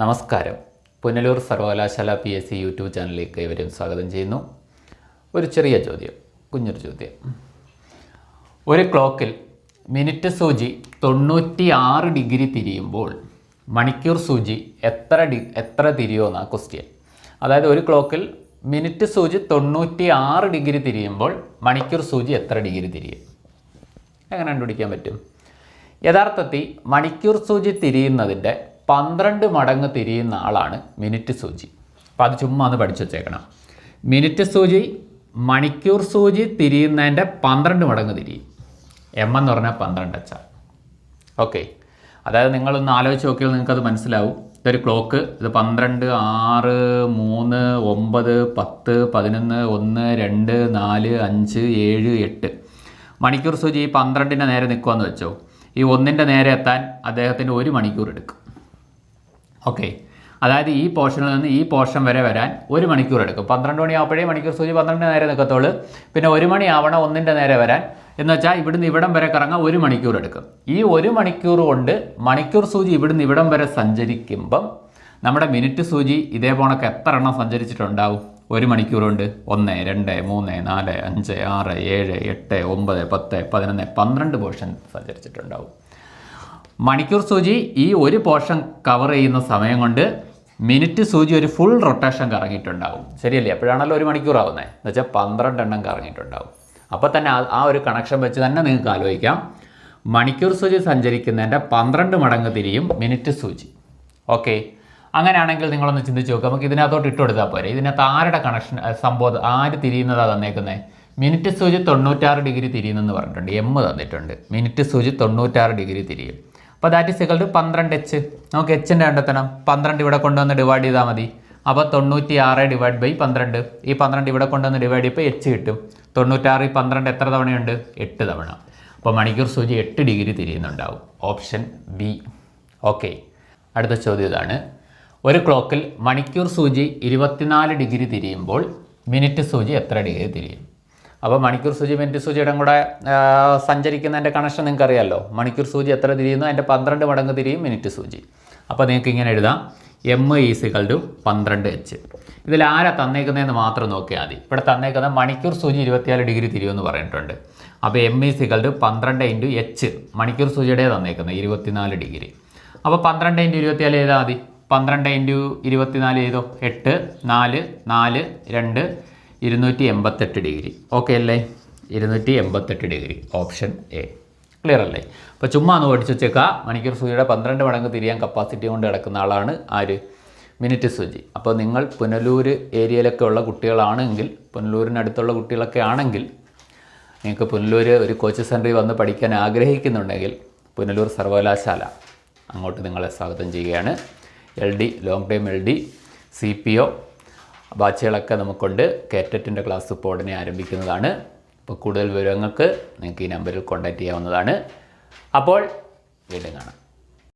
നമസ്കാരം. പുനലൂർ സർവകലാശാല PSC YouTube ചാനലിലേക്ക് ഇവരും സ്വാഗതം ചെയ്യുന്നു. ഒരു ചെറിയ ചോദ്യം, കുഞ്ഞൊരു ചോദ്യം. ഒരു ക്ലോക്കിൽ മിനിറ്റ് സൂചി 96 ഡിഗ്രി തിരിയുമ്പോൾ മണിക്കൂർ സൂചി എത്ര തിരിയുമെന്നാണ് ക്വസ്റ്റ്യൻ. അതായത് ഒരു ക്ലോക്കിൽ മിനിറ്റ് സൂചി 96 ഡിഗ്രി തിരിയുമ്പോൾ മണിക്കൂർ സൂചി എത്ര ഡിഗ്രി തിരിയും? എങ്ങനെ കണ്ടുപിടിക്കാൻ പറ്റും? യഥാർത്ഥത്തിൽ മണിക്കൂർ സൂചി തിരിയുന്നതിൻ്റെ 12 മടങ്ങ് തിരിയുന്ന ആളാണ് മിനിറ്റ് സൂചി. അപ്പോൾ അത് ചുമ്മാ ഒന്ന് പഠിച്ചു വച്ചേക്കണം. മിനിറ്റ് സൂചി മണിക്കൂർ സൂചി തിരിയുന്നതിൻ്റെ 12 മടങ്ങ് തിരിയും. M എന്ന് പറഞ്ഞാൽ 12H. ഓക്കെ, അതായത് നിങ്ങളൊന്ന് ആലോചിച്ച് നോക്കിയാൽ നിങ്ങൾക്കത് മനസ്സിലാവും. ഇതൊരു ക്ലോക്ക്, ഇത് 12, 6, 3, 9, 10, 11, 1, 2, 4, 5, 7, 8. മണിക്കൂർ സൂചി ഈ 12ൻ്റെ നേരെ നിൽക്കുമെന്ന് വെച്ചോ. ഈ 1ൻ്റെ നേരെ എത്താൻ അദ്ദേഹത്തിന് 1 മണിക്കൂർ എടുക്കും. ഓക്കെ, അതായത് ഈ പോർഷനിൽ നിന്ന് ഈ പോർഷൻ വരെ വരാൻ 1 മണിക്കൂർ എടുക്കും. 12 മണിയാകുമ്പോഴേ മണിക്കൂർ സൂചി 12ൻ്റെ നേരെ നിൽക്കത്തുള്ളൂ. പിന്നെ 1 മണിയാവണം 1ൻ്റെ നേരെ വരാൻ. എന്ന് വെച്ചാൽ ഇവിടുന്ന് ഇവിടം വരെ കറങ്ങാൻ 1 മണിക്കൂർ എടുക്കും. ഈ 1 മണിക്കൂർ കൊണ്ട് മണിക്കൂർ സൂചി ഇവിടുന്ന് ഇവിടം വരെ സഞ്ചരിക്കുമ്പം നമ്മുടെ മിനിറ്റ് സൂചി ഇതേപോണക്ക് എത്ര എണ്ണം സഞ്ചരിച്ചിട്ടുണ്ടാവും? 1 മണിക്കൂർ കൊണ്ട് 1, 2, 3, 4, 5, 6, 7, 8, 9, 10, 11, 12 പോർഷൻ സഞ്ചരിച്ചിട്ടുണ്ടാവും. മണിക്കൂർ സൂചി ഈ ഒരു പോർഷൻ കവർ ചെയ്യുന്ന സമയം കൊണ്ട് മിനിറ്റ് സൂചി ഒരു ഫുൾ റൊട്ടേഷൻ കറങ്ങിയിട്ടുണ്ടാവും. ശരിയല്ലേ? അപ്പോഴാണല്ലോ 1 മണിക്കൂർ ആവുന്നത്. എന്ന് വെച്ചാൽ 12 എണ്ണം കറങ്ങിയിട്ടുണ്ടാവും. അപ്പോൾ തന്നെ ആ ഒരു കണക്ഷൻ വെച്ച് തന്നെ നിങ്ങൾക്ക് ആലോചിക്കാം, മണിക്കൂർ സൂചി സഞ്ചരിക്കുന്നതിൻ്റെ 12 മടങ്ങ് തിരിയും മിനിറ്റ് സൂചി. ഓക്കെ, അങ്ങനെയാണെങ്കിൽ നിങ്ങളൊന്ന് ചിന്തിച്ച് നോക്കുക. നമുക്ക് ഇതിനകത്തോട്ട് ഇട്ട് കൊടുത്താൽ പോരെ. ഇതിനകത്ത് ആരുടെ കണക്ഷൻ സംഭവം, ആര് തിരിയുന്നതാണ് തന്നേക്കുന്നത്? മിനിറ്റ് സൂചി 96 ഡിഗ്രി തിരിയുന്നെന്ന് പറഞ്ഞിട്ടുണ്ട്. M തന്നിട്ടുണ്ട്. മിനിറ്റ് സൂചി 96 ഡിഗ്രി തിരിയും. അപ്പോൾ that is equal to 12H. നമുക്ക് Hൻ്റെ കണ്ടെത്തണം. 12 ഇവിടെ കൊണ്ടുവന്ന് ഡിവൈഡ് ചെയ്താൽ മതി. അപ്പോൾ 96/12. ഈ 12 ഇവിടെ കൊണ്ടുവന്ന് ഡിവൈഡ് ചെയ്യുമ്പോൾ H കിട്ടും. 96 12 എത്ര തവണയുണ്ട്? 8 തവണ. അപ്പോൾ മണിക്കൂർ സൂചി 8 ഡിഗ്രി തിരിയുന്നുണ്ടാവും. Option B. ഓക്കെ, അടുത്ത ചോദ്യം ഇതാണ്. ഒരു ക്ലോക്കിൽ മണിക്കൂർ സൂചി 24 ഡിഗ്രി തിരിയുമ്പോൾ മിനിറ്റ് സൂചി എത്ര ഡിഗ്രി തിരിയും? അപ്പോൾ മണിക്കൂർ സൂചി മിനിറ്റ് സൂചിയുടെ കൂടെ സഞ്ചരിക്കുന്നതിൻ്റെ കണക്ഷൻ നിങ്ങൾക്ക് അറിയാമല്ലോ. മണിക്കൂർ സൂചി എത്ര തിരിയുന്നു? അതിൻ്റെ 12 മടങ്ങ് തിരിയും മിനിറ്റ് സൂചി. അപ്പോൾ നിങ്ങൾക്ക് ഇങ്ങനെ എഴുതാം, M = 12H. ഇതിൽ ആരാ തന്നേക്കുന്നതെന്ന് മാത്രം നോക്കിയാൽ മതി. ഇവിടെ തന്നേക്കുന്നത് മണിക്കൂർ സൂചി 24 ഡിഗ്രി തിരിയുമെന്ന് പറഞ്ഞിട്ടുണ്ട്. അപ്പോൾ M = 12 × H. മണിക്കൂർ സൂചിയുടെ തന്നേക്കുന്നത് 24 ഡിഗ്രി. അപ്പോൾ 12 × 24 ചെയ്താൽ മതി. 12 × 24 ചെയ്തോ. 8, 4, 4, 2, 288 ഡിഗ്രി. ഓക്കെ അല്ലേ? 288 ഡിഗ്രി. Option A. ക്ലിയർ അല്ലേ? അപ്പോൾ ചുമ്മാ ഒന്ന് പഠിച്ചു വെച്ചേക്കുക. മണിക്കൂർ സൂചിയുടെ 12 മടങ്ങ് തിരിയാൻ കപ്പാസിറ്റി കൊണ്ട് കിടക്കുന്ന ആളാണ് ആര്? മിനിറ്റ് സൂചി. അപ്പോൾ നിങ്ങൾ പുനലൂർ ഏരിയയിലൊക്കെ ഉള്ള കുട്ടികളാണെങ്കിൽ, പുനലൂരിനടുത്തുള്ള കുട്ടികളൊക്കെ ആണെങ്കിൽ, നിങ്ങൾക്ക് പുനലൂർ ഒരു കോച്ചിങ് സെൻറ്ററിൽ വന്ന് പഠിക്കാൻ ആഗ്രഹിക്കുന്നുണ്ടെങ്കിൽ പുനലൂർ സർവകലാശാല അങ്ങോട്ട് നിങ്ങളെ സ്വാഗതം ചെയ്യുകയാണ്. LD, long time LD, CPO ബാച്ചുകളൊക്കെ നമുക്കുണ്ട്. കേറ്ററ്റിൻ്റെ ക്ലാസ് ഇപ്പോൾ ഉടനെ ആരംഭിക്കുന്നതാണ്. അപ്പോൾ കൂടുതൽ വിവരങ്ങൾക്ക് നിങ്ങൾക്ക് ഈ നമ്പറിൽ കോൺടാക്റ്റ് ചെയ്യാവുന്നതാണ്. അപ്പോൾ വീണ്ടും കാണാം.